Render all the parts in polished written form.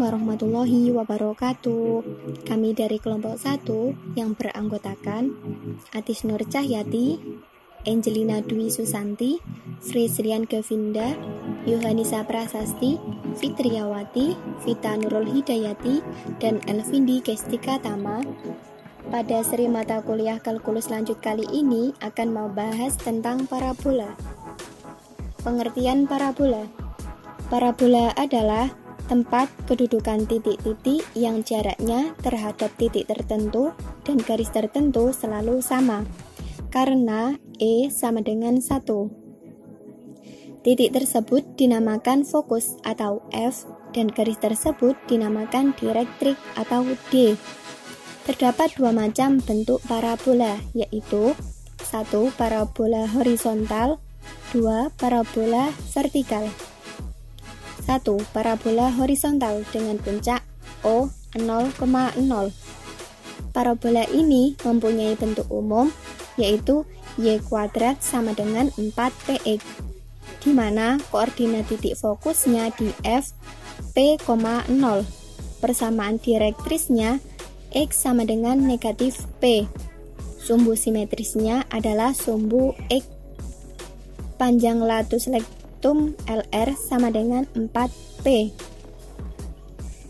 warahmatullahi wabarakatuh. Kami dari kelompok 1 yang beranggotakan Atis Nur Cahyati, Angelina Dwi Susanti, Sri Srian Gavinda, Yohanisa Prasasti, Fitriawati, Vita Nurul Hidayati, dan Elvindi Gestika Tama. Pada seri mata kuliah kalkulus lanjut kali ini akan membahas tentang parabola. Pengertian parabola. Parabola adalah tempat kedudukan titik-titik yang jaraknya terhadap titik tertentu dan garis tertentu selalu sama, karena E sama dengan 1. Titik tersebut dinamakan fokus atau F dan garis tersebut dinamakan direktrik atau D. Terdapat dua macam bentuk parabola, yaitu 1. Parabola horizontal, 2. Parabola vertikal. 1. Parabola horizontal dengan puncak O 0,0. Parabola ini mempunyai bentuk umum, yaitu Y kuadrat sama dengan 4px, di mana koordinat titik fokusnya di F P, 0. Persamaan direktrisnya X sama dengan negatif P. Sumbu simetrisnya adalah sumbu X. Panjang latus lektum LR sama dengan 4P.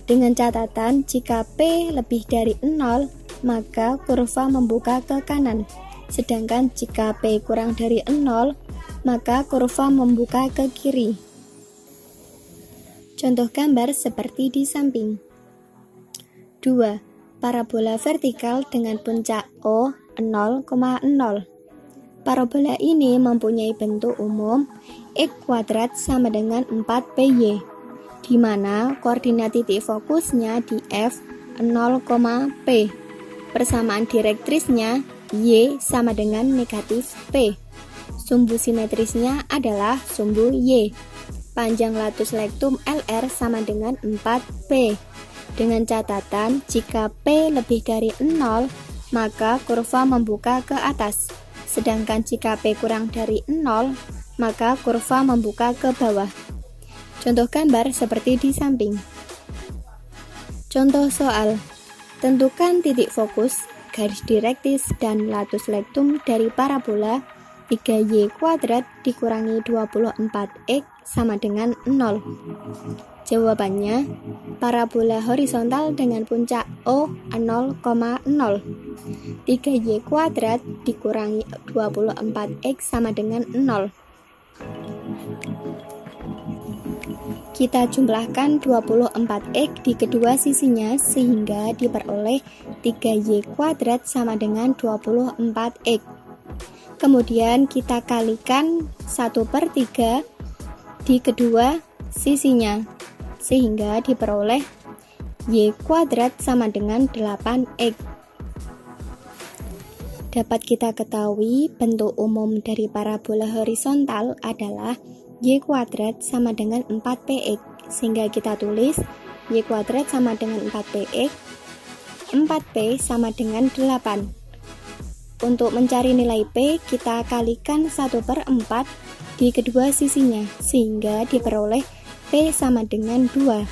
Dengan catatan, jika P lebih dari 0, maka kurva membuka ke kanan. Sedangkan jika P kurang dari 0, maka kurva membuka ke kiri. Contoh gambar seperti di samping. 2. Parabola vertikal dengan puncak O 0,0. Parabola ini mempunyai bentuk umum X kuadrat sama dengan 4PY, di mana koordinat titik fokusnya di F 0,P. Persamaan direktrisnya Y sama dengan negatif P. Sumbu simetrisnya adalah sumbu Y. Panjang latus lektum LR sama dengan 4P. Dengan catatan, jika P lebih dari 0, maka kurva membuka ke atas. Sedangkan jika P kurang dari 0, maka kurva membuka ke bawah. Contoh gambar seperti di samping. Contoh soal. Tentukan titik fokus, garis direktris, dan latus lektum dari parabola 3y kuadrat dikurangi 24x sama dengan 0. Jawabannya, parabola horizontal dengan puncak O 0,0. 3y kuadrat dikurangi 24x sama dengan 0. Kita jumlahkan 24x di kedua sisinya sehingga diperoleh 3y kuadrat sama dengan 24x. Kemudian kita kalikan 1/3 di kedua sisinya sehingga diperoleh y kuadrat sama dengan 8x. Dapat kita ketahui bentuk umum dari parabola horizontal adalah y kuadrat sama dengan 4px, sehingga kita tulis y kuadrat sama dengan 4px, 4p sama dengan 8. Untuk mencari nilai P, kita kalikan 1/4 di kedua sisinya, sehingga diperoleh P sama dengan 2.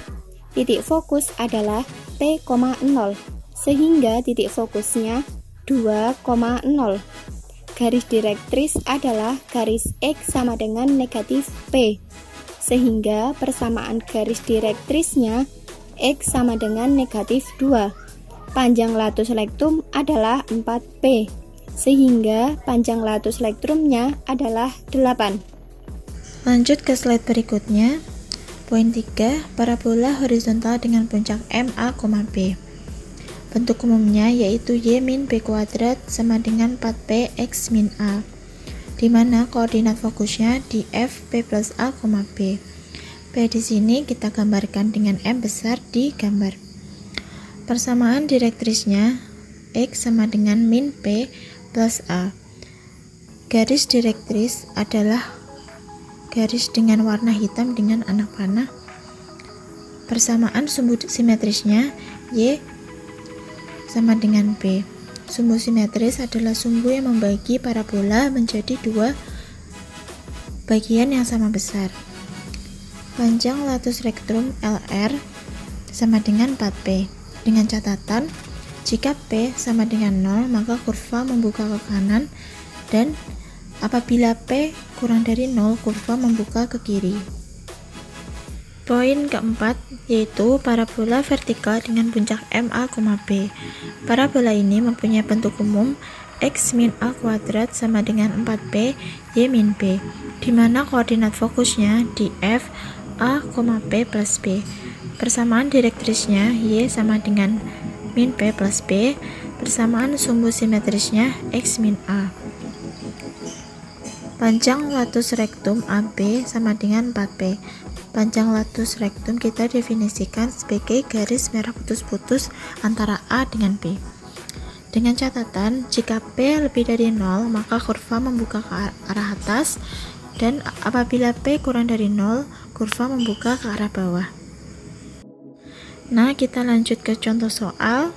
Titik fokus adalah P, 0, sehingga titik fokusnya 2,0. Garis direktris adalah garis X sama dengan negatif P, sehingga persamaan garis direktrisnya X sama dengan negatif 2. Panjang latus lektum adalah 4P, sehingga panjang latus lektrumnya adalah 8. Lanjut ke slide berikutnya. Poin 3, parabola horizontal dengan puncak M, A, B. Bentuk umumnya yaitu Y min B kuadrat sama dengan 4P X min A, di mana koordinat fokusnya di F, P plus A, B. P di sini kita gambarkan dengan M besar di gambar. Persamaan direktrisnya X sama dengan min P plus A. Garis direktris adalah garis dengan warna hitam dengan anak panah. Persamaan sumbu simetrisnya Y sama dengan B. Sumbu simetris adalah sumbu yang membagi parabola menjadi dua bagian yang sama besar. Panjang latus rektum LR sama dengan 4P. Dengan catatan, jika P sama dengan 0, maka kurva membuka ke kanan, dan apabila P kurang dari 0, kurva membuka ke kiri. Poin keempat yaitu parabola vertikal dengan puncak MA, B. Parabola ini mempunyai bentuk umum X min A kuadrat sama dengan 4P Y min B, di mana koordinat fokusnya di F A, P plus B. Persamaan direktrisnya Y sama dengan min P plus B. Persamaan sumbu simetrisnya X min A. Panjang latus rektum AB sama dengan 4P. Panjang latus rektum kita definisikan sebagai garis merah putus-putus antara A dengan B. Dengan catatan, jika P lebih dari 0, maka kurva membuka ke arah atas, dan apabila P kurang dari 0, kurva membuka ke arah bawah. Nah, kita lanjut ke contoh soal.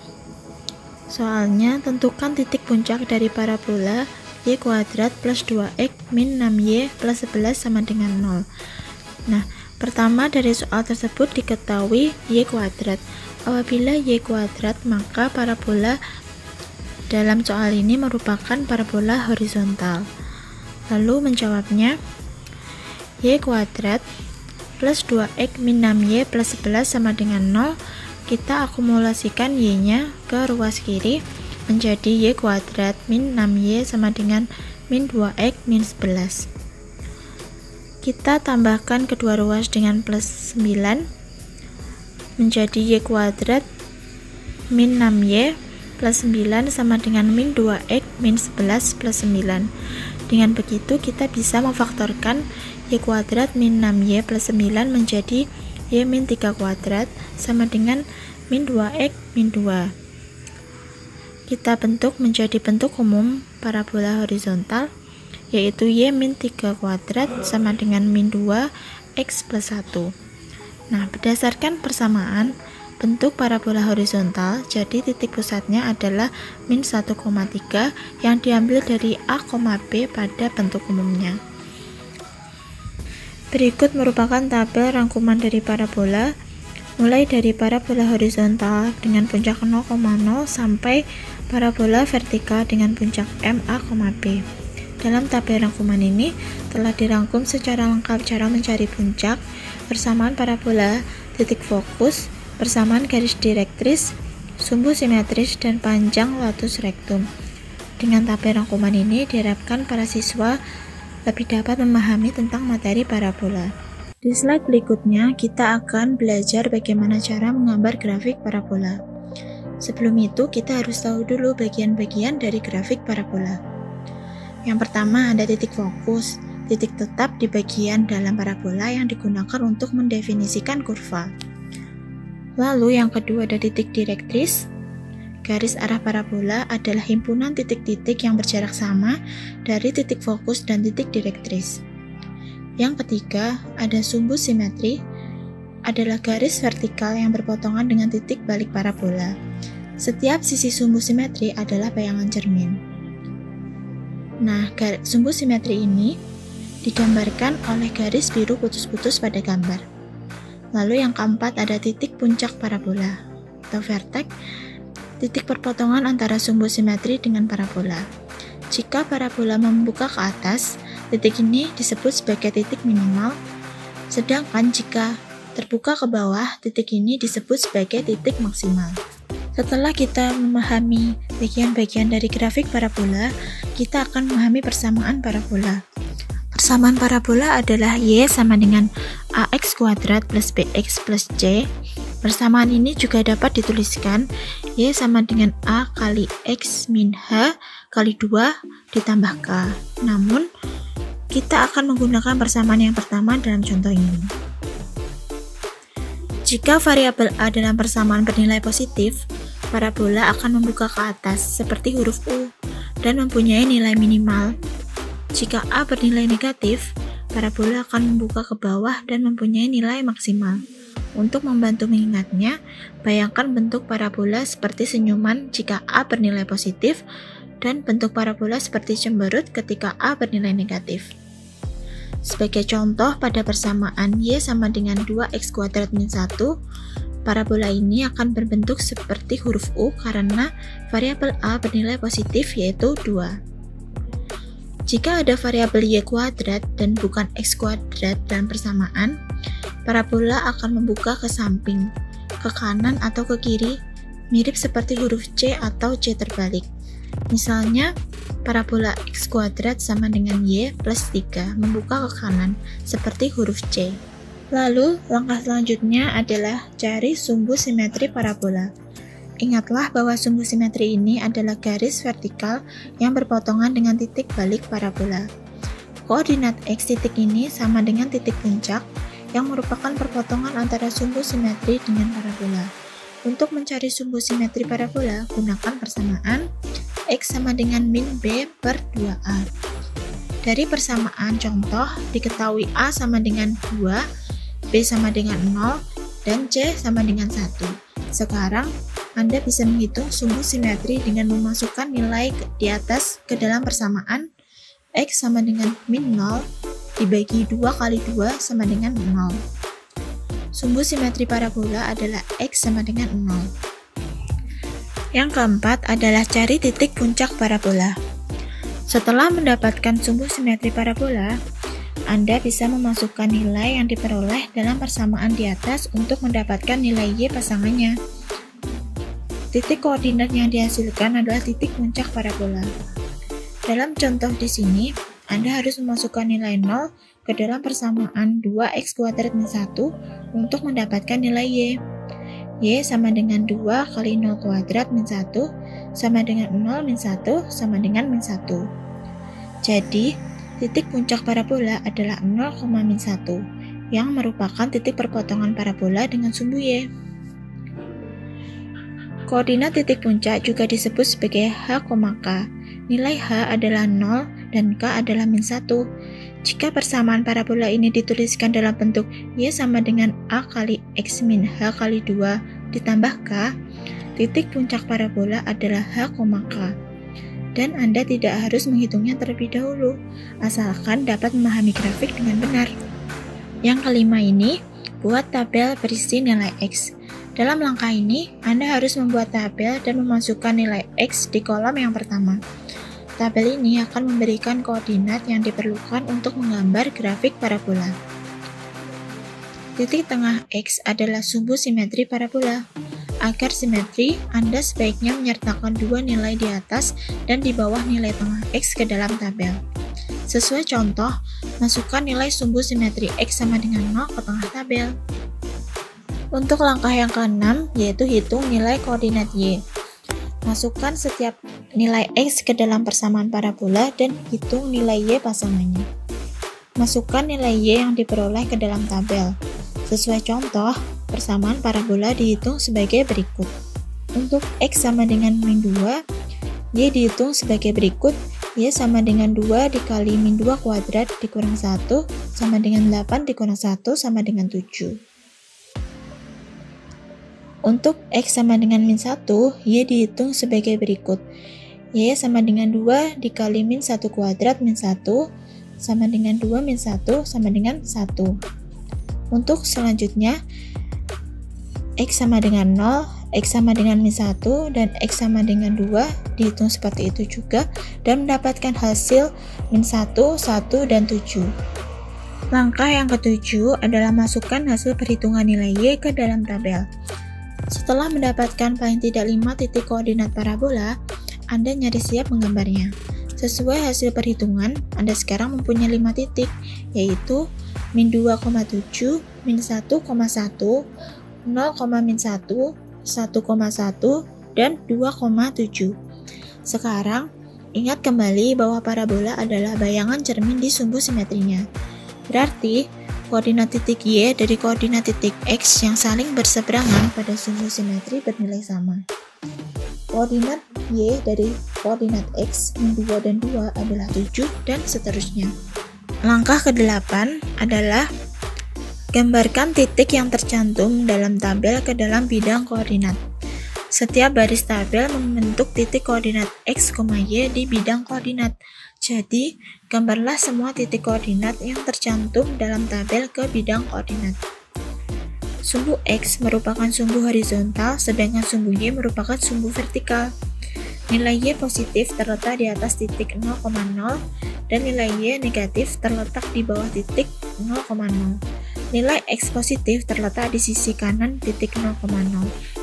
Soalnya, tentukan titik puncak dari parabola Y kuadrat plus 2X min 6Y plus 11 sama dengan 0. Nah, pertama dari soal tersebut diketahui Y kuadrat. Apabila Y kuadrat, maka parabola dalam soal ini merupakan parabola horizontal. Lalu menjawabnya, Y kuadrat plus 2X min 6Y plus 11 sama dengan 0. Kita akumulasikan Y-nya ke ruas kiri menjadi Y kuadrat min 6Y sama dengan min 2X min 11. Kita tambahkan kedua ruas dengan plus 9 menjadi Y kuadrat min 6Y plus 9 sama dengan min 2X min 11 plus 9. Dengan begitu kita bisa memfaktorkan Y kuadrat min 6Y plus 9 menjadi Y min 3 kuadrat sama dengan min 2X min 2. Kita bentuk menjadi bentuk umum parabola horizontal, yaitu Y min 3 kuadrat sama dengan min 2X plus 1. Nah, berdasarkan persamaan bentuk parabola horizontal, jadi titik pusatnya adalah min 1,3 yang diambil dari A, B pada bentuk umumnya. Berikut merupakan tabel rangkuman dari parabola, mulai dari parabola horizontal dengan puncak 0,0 sampai parabola vertikal dengan puncak MA, B. Dalam tabel rangkuman ini telah dirangkum secara lengkap cara mencari puncak, persamaan parabola, titik fokus, persamaan garis direktris, sumbu simetris, dan panjang latus rektum. Dengan tabel rangkuman ini diharapkan para siswa lebih dapat memahami tentang materi parabola. Di slide berikutnya kita akan belajar bagaimana cara menggambar grafik parabola. Sebelum itu kita harus tahu dulu bagian-bagian dari grafik parabola. Yang pertama ada titik fokus, titik tetap di bagian dalam parabola yang digunakan untuk mendefinisikan kurva. Lalu yang kedua ada titik direktris. Garis arah parabola adalah himpunan titik-titik yang berjarak sama dari titik fokus dan titik direktris. Yang ketiga ada sumbu simetri, adalah garis vertikal yang berpotongan dengan titik balik parabola. Setiap sisi sumbu simetri adalah bayangan cermin. Nah, sumbu simetri ini digambarkan oleh garis biru putus-putus pada gambar. Lalu yang keempat ada titik puncak parabola atau vertex, titik perpotongan antara sumbu simetri dengan parabola. Jika parabola membuka ke atas, titik ini disebut sebagai titik minimal, sedangkan jika terbuka ke bawah, titik ini disebut sebagai titik maksimal. Setelah kita memahami bagian-bagian dari grafik parabola, kita akan memahami persamaan parabola. Persamaan parabola adalah Y sama dengan AX kuadrat plus BX plus C. Persamaan ini juga dapat dituliskan Y sama dengan A kali X min H kali 2 ditambah K. Namun, kita akan menggunakan persamaan yang pertama dalam contoh ini. Jika variabel A dalam persamaan bernilai positif, parabola akan membuka ke atas seperti huruf U dan mempunyai nilai minimal. Jika A bernilai negatif, parabola akan membuka ke bawah dan mempunyai nilai maksimal. Untuk membantu mengingatnya, bayangkan bentuk parabola seperti senyuman jika A bernilai positif dan bentuk parabola seperti cemberut ketika A bernilai negatif. Sebagai contoh pada persamaan Y sama dengan 2X kuadrat min 1, parabola ini akan berbentuk seperti huruf U karena variabel A bernilai positif yaitu 2. Jika ada variabel y kuadrat dan bukan x kuadrat dalam persamaan, parabola akan membuka ke samping, ke kanan atau ke kiri, mirip seperti huruf C atau C terbalik. Misalnya, parabola x kuadrat sama dengan y plus 3 membuka ke kanan, seperti huruf C. Lalu, langkah selanjutnya adalah cari sumbu simetri parabola. Ingatlah bahwa sumbu simetri ini adalah garis vertikal yang berpotongan dengan titik balik parabola. Koordinat x titik ini sama dengan titik puncak yang merupakan perpotongan antara sumbu simetri dengan parabola. Untuk mencari sumbu simetri parabola, gunakan persamaan x sama dengan min b per 2a. Dari persamaan contoh, diketahui a sama dengan 2, b sama dengan 0, dan c sama dengan 1. Sekarang, Anda bisa menghitung sumbu simetri dengan memasukkan nilai di atas ke dalam persamaan x sama dengan min 0 dibagi 2 kali 2 sama dengan 0. Sumbu simetri parabola adalah x sama dengan 0. Yang keempat adalah cari titik puncak parabola. Setelah mendapatkan sumbu simetri parabola, Anda bisa memasukkan nilai yang diperoleh dalam persamaan di atas untuk mendapatkan nilai y pasangannya. Titik koordinat yang dihasilkan adalah titik puncak parabola. Dalam contoh di sini, Anda harus memasukkan nilai 0 ke dalam persamaan 2x kuadrat min 1 untuk mendapatkan nilai y. Y sama dengan 2 kali 0 kuadrat min 1 sama dengan 0 min 1 sama dengan min 1. Jadi, titik puncak parabola adalah 0, min 1 yang merupakan titik perpotongan parabola dengan sumbu y. Koordinat titik puncak juga disebut sebagai h, k. Nilai h adalah 0 dan k adalah min 1. Jika persamaan parabola ini dituliskan dalam bentuk y sama dengan a kali x min h kali 2 ditambah k, titik puncak parabola adalah h, k. Dan Anda tidak harus menghitungnya terlebih dahulu, asalkan dapat memahami grafik dengan benar. Yang kelima ini, buat tabel berisi nilai x. Dalam langkah ini, Anda harus membuat tabel dan memasukkan nilai x di kolom yang pertama. Tabel ini akan memberikan koordinat yang diperlukan untuk menggambar grafik parabola. Titik tengah x adalah sumbu simetri parabola. Agar simetri, Anda sebaiknya menyertakan dua nilai di atas dan di bawah nilai tengah x ke dalam tabel. Sesuai contoh, masukkan nilai sumbu simetri x sama dengan 0 ke tengah tabel. Untuk langkah yang keenam, yaitu hitung nilai koordinat y. Masukkan setiap nilai x ke dalam persamaan parabola dan hitung nilai y pasangannya. Masukkan nilai y yang diperoleh ke dalam tabel. Sesuai contoh, persamaan parabola dihitung sebagai berikut. Untuk x sama dengan min 2, y dihitung sebagai berikut. Y sama dengan 2 dikali min 2 kuadrat dikurang 1 sama dengan 8 dikurang 1 sama dengan 7. Untuk x sama dengan min 1, y dihitung sebagai berikut. Y sama dengan 2 dikali min 1 kuadrat min 1 sama dengan 2 min 1 sama dengan 1. Untuk selanjutnya, x sama dengan 0, x sama dengan min 1, dan x sama dengan 2 dihitung seperti itu juga dan mendapatkan hasil min 1, 1, dan 7. Langkah yang ketujuh adalah masukkan hasil perhitungan nilai y ke dalam tabel. Setelah mendapatkan paling tidak 5 titik koordinat parabola, Anda nyaris siap menggambarnya. Sesuai hasil perhitungan, Anda sekarang mempunyai 5 titik, yaitu min 2,7, min 1,1, 0, min 1, 1,1, dan 2,7. Sekarang, ingat kembali bahwa parabola adalah bayangan cermin di sumbu simetrinya. Berarti, koordinat titik y dari koordinat titik x yang saling berseberangan pada sumbu simetri bernilai sama. Koordinat y dari koordinat x, min 2 dan 2 adalah 7 dan seterusnya. Langkah ke-8 adalah gambarkan titik yang tercantum dalam tabel ke dalam bidang koordinat. Setiap baris tabel membentuk titik koordinat x, y di bidang koordinat. Jadi, gambarlah semua titik koordinat yang tercantum dalam tabel ke bidang koordinat. Sumbu X merupakan sumbu horizontal, sedangkan sumbu Y merupakan sumbu vertikal. Nilai Y positif terletak di atas titik 0,0 dan nilai Y negatif terletak di bawah titik 0,0. Nilai X positif terletak di sisi kanan titik 0,0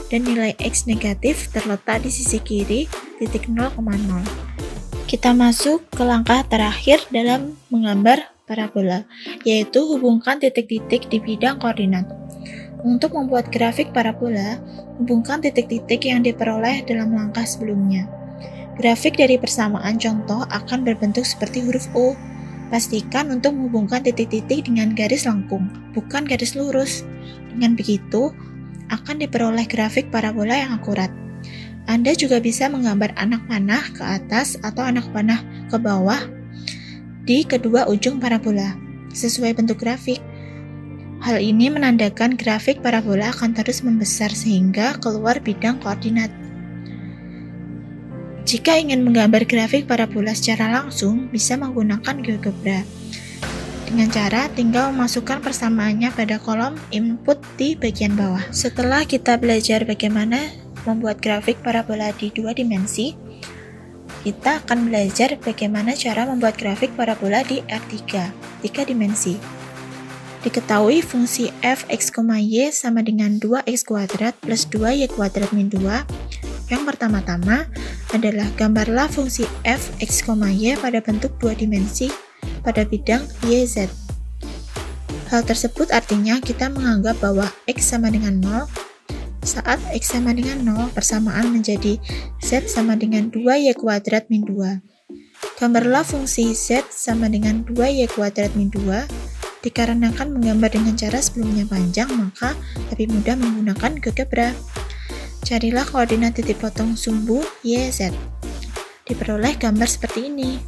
dan nilai X negatif terletak di sisi kiri titik 0,0. Kita masuk ke langkah terakhir dalam menggambar parabola, yaitu hubungkan titik-titik di bidang koordinat. Untuk membuat grafik parabola, hubungkan titik-titik yang diperoleh dalam langkah sebelumnya. Grafik dari persamaan contoh akan berbentuk seperti huruf O. Pastikan untuk menghubungkan titik-titik dengan garis lengkung, bukan garis lurus. Dengan begitu, akan diperoleh grafik parabola yang akurat. Anda juga bisa menggambar anak panah ke atas atau anak panah ke bawah di kedua ujung parabola, sesuai bentuk grafik. Hal ini menandakan grafik parabola akan terus membesar sehingga keluar bidang koordinat. Jika ingin menggambar grafik parabola secara langsung, bisa menggunakan GeoGebra. Dengan cara tinggal memasukkan persamaannya pada kolom input di bagian bawah. Setelah kita belajar bagaimana membuat grafik parabola di 2 dimensi, kita akan belajar bagaimana cara membuat grafik parabola di R3, 3 dimensi. Diketahui fungsi f(x, y) sama dengan 2x² plus 2y² min 2. Yang pertama-tama adalah gambarlah fungsi f(x, y) pada bentuk 2 dimensi pada bidang YZ. Hal tersebut artinya kita menganggap bahwa x sama dengan 0. Saat x sama dengan 0, persamaan menjadi z sama dengan 2y² min 2. Gambarlah fungsi z sama dengan 2y² min 2. Dikarenakan menggambar dengan cara sebelumnya panjang, maka lebih mudah menggunakan GeoGebra. Carilah koordinat titik potong sumbu YZ. Diperoleh gambar seperti ini.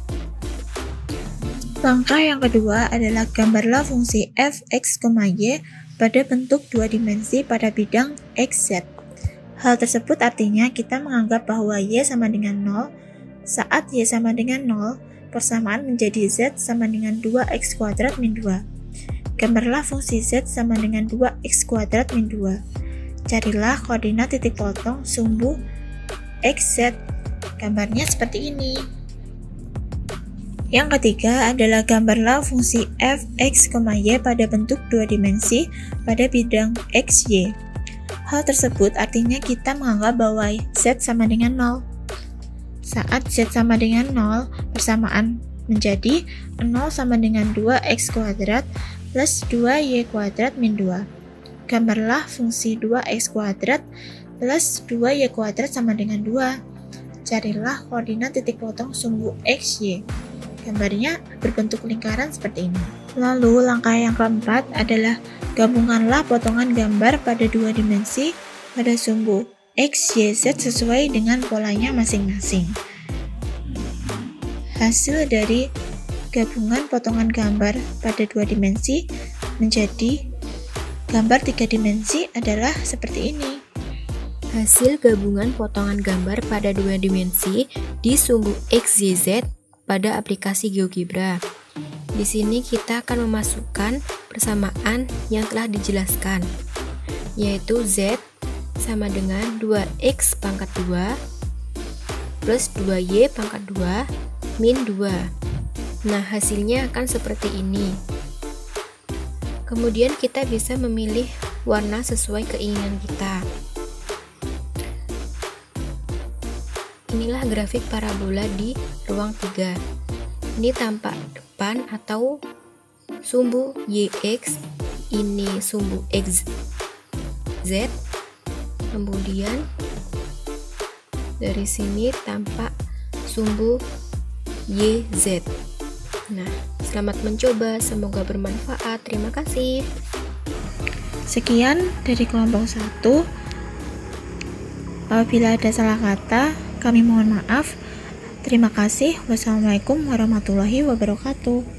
Langkah yang kedua adalah gambarlah fungsi f(x, y) pada bentuk 2 dimensi pada bidang XZ. Hal tersebut artinya kita menganggap bahwa y sama dengan 0. Saat y sama dengan 0, persamaan menjadi z sama dengan 2x² min 2. Gambarlah fungsi z sama dengan 2x² min 2. Carilah koordinat titik potong sumbu XZ. Gambarnya seperti ini. Yang ketiga adalah gambarlah fungsi f(x, y) pada bentuk 2 dimensi pada bidang XY. Hal tersebut artinya kita menganggap bahwa z sama dengan 0. Saat z sama dengan 0, persamaan menjadi 0 sama dengan 2x² plus 2y² min 2. Gambarlah fungsi 2x² plus 2y² sama dengan 2. Carilah koordinat titik potong sumbu XY. Gambarnya berbentuk lingkaran seperti ini. Lalu langkah yang keempat adalah gabungkanlah potongan gambar pada 2 dimensi pada sumbu X, Y, Z sesuai dengan polanya masing-masing. Hasil dari gabungan potongan gambar pada 2 dimensi menjadi gambar 3 dimensi adalah seperti ini. Hasil gabungan potongan gambar pada 2 dimensi di sumbu X, Y, Z pada aplikasi GeoGebra. Di sini kita akan memasukkan persamaan yang telah dijelaskan, yaitu Z sama dengan 2x pangkat 2 plus 2y pangkat 2 min 2. Nah, hasilnya akan seperti ini. Kemudian kita bisa memilih warna sesuai keinginan kita. Inilah grafik parabola di ruang 3. Ini tampak depan atau sumbu YX, ini sumbu XZ. Kemudian dari sini tampak sumbu YZ. Nah, selamat mencoba, semoga bermanfaat. Terima kasih. Sekian dari kelompok 1. Apabila ada salah kata, kami mohon maaf. Terima kasih. Wassalamualaikum warahmatullahi wabarakatuh.